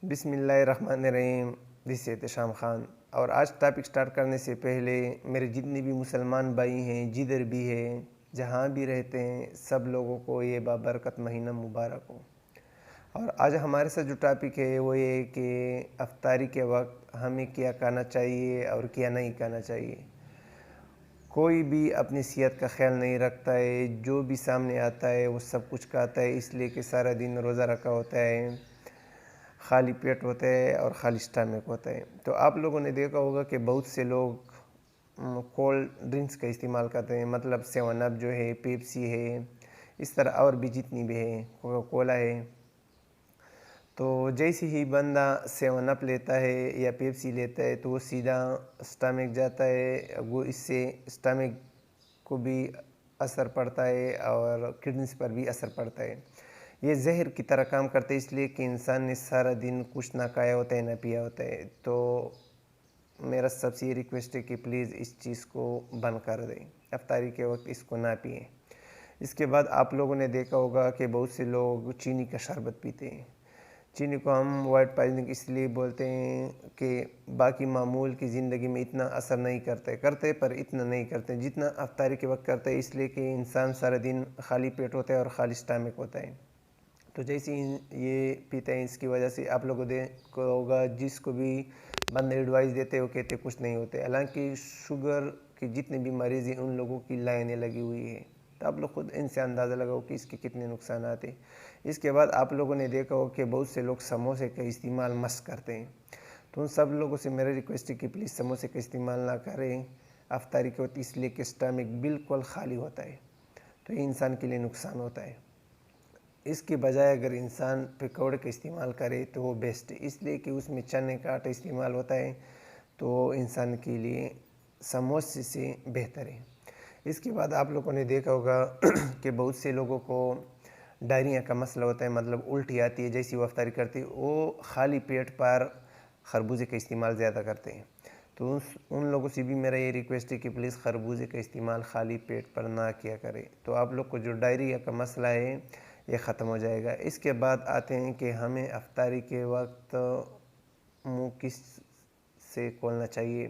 बिस्मिल्लाहिर्रहमानिर्रहीम। दिस एहतशाम ख़ान। और आज टॉपिक स्टार्ट करने से पहले मेरे जितने भी मुसलमान भाई हैं, जिधर भी हैं, जहाँ भी रहते हैं, सब लोगों को ये बाबरकत महीना मुबारक हो। और आज हमारे साथ जो टॉपिक है वो ये कि अफ्तारी के वक्त हमें क्या करना चाहिए और क्या नहीं करना चाहिए। कोई भी अपनी सेहत का ख्याल नहीं रखता है, जो भी सामने आता है वो सब कुछ खाता है, इसलिए कि सारा दिन रोज़ा रखा होता है, खाली पेट होता है और खाली स्टमक होता है। तो आप लोगों ने देखा होगा कि बहुत से लोग कोल्ड ड्रिंक्स का इस्तेमाल करते हैं, मतलब 7 अप जो है, पेप्सी है, इस तरह और भी जितनी भी है, कोका कोला है। तो जैसे ही बंदा 7 अप लेता है या पेप्सी लेता है तो वो सीधा स्टमक जाता है, वो इससे स्टमक को भी असर पड़ता है और किडनीज पर भी असर पड़ता है। ये जहर की तरह काम करते हैं, इसलिए कि इंसान ने सारा दिन कुछ ना खाया होता है ना पिया होता है। तो मेरा सबसे रिक्वेस्ट है कि प्लीज़ इस चीज़ को बंद कर दें, अफ्तारी के वक्त इसको ना पिएं। इसके बाद आप लोगों ने देखा होगा कि बहुत से लोग चीनी का शरबत पीते हैं। चीनी को हम वाइट पॉइजनिंग इसलिए बोलते हैं कि बाकी मामूल की ज़िंदगी में इतना असर नहीं करते पर इतना नहीं करते जितना अफ्तारी के वक्त करते हैं, इसलिए कि इंसान सारा दिन खाली पेट होता है और खाली स्टमक होता है। तो जैसे ये पीते हैं, इसकी वजह से आप लोगों को होगा, जिसको भी बंदे एडवाइस देते हो कहते कुछ नहीं होते। हालांकि शुगर की जितनी भी मरीज़ हैं उन लोगों की लाइनें लगी हुई है। तो आप लोग खुद इनसे अंदाज़ा लगाओ कि इसके कितने नुकसान आते हैं। इसके बाद आप लोगों ने देखा हो कि बहुत से लोग समोसे का इस्तेमाल मस्त करते हैं। तो उन सब लोगों से मेरा रिक्वेस्ट है कि प्लीज़ समोसे का इस्तेमाल ना करें अफ्तारी के वक्त, इसलिए कि स्टमक बिल्कुल खाली होता है, तो ये इंसान के लिए नुकसान होता है। इसके बजाय अगर इंसान पकौड़े का इस्तेमाल करे तो वो बेस्ट है, इसलिए कि उसमें चने का आटा इस्तेमाल होता है, तो इंसान के लिए समोसे से बेहतर है। इसके बाद आप लोगों ने देखा होगा कि बहुत से लोगों को डायरिया का मसला होता है, मतलब उल्टी आती है जैसी वो अफ्तारी करती है, वो खाली पेट पर खरबूजे का इस्तेमाल ज़्यादा करते हैं। तो उन लोगों से भी मेरा ये रिक्वेस्ट है कि प्लीज़ खरबूजे का इस्तेमाल खाली पेट पर ना किया करें, तो आप लोग को जो डायरिया का मसला है ये ख़त्म हो जाएगा। इसके बाद आते हैं कि हमें अफ्तारी के वक्त मुँह किस से खोलना चाहिए।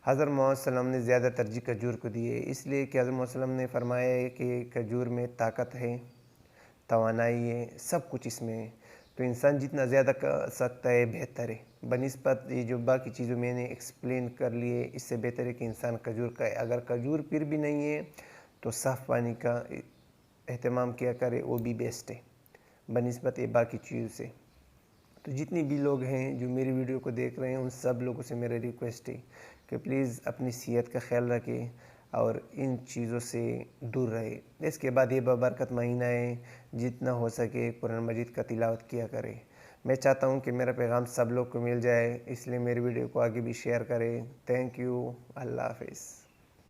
हज़रत मोहम्मद सल्लल्लाहु अलैहि वसल्लम ने ज़्यादा तरजीह खजूर को दी है, इसलिए कि हज़रत मोहम्मद सल्लल्लाहु अलैहि वसल्लम ने फरमाया है कि खजूर में ताकत है, तवानाई है, सब कुछ इसमें है। तो इंसान जितना ज़्यादा कर सकता है बेहतर है, बनिस्बत ये जो बाकी चीज़ों मैंने एक्सप्लेन कर लिए, इससे बेहतर है कि इंसान खजूर खाए। अगर खजूर फिर भी नहीं है तो साफ़ पानी का एहतमाम किया करे, वो भी बेस्ट है बनिस्बत ये बाकी चीज़ों से। तो जितने भी लोग हैं जो मेरी वीडियो को देख रहे हैं, उन सब लोगों से मेरा रिक्वेस्ट है कि प्लीज़ अपनी सेहत का ख्याल रखें और इन चीज़ों से दूर रहे। इसके बाद ये बरकत महीना है, जितना हो सके कुरान मजीद का तिलावत किया करें। मैं चाहता हूँ कि मेरा पैगाम सब लोग को मिल जाए, इसलिए मेरी वीडियो को आगे भी शेयर करें। Thank you. अल्लाह हाफ़िज़।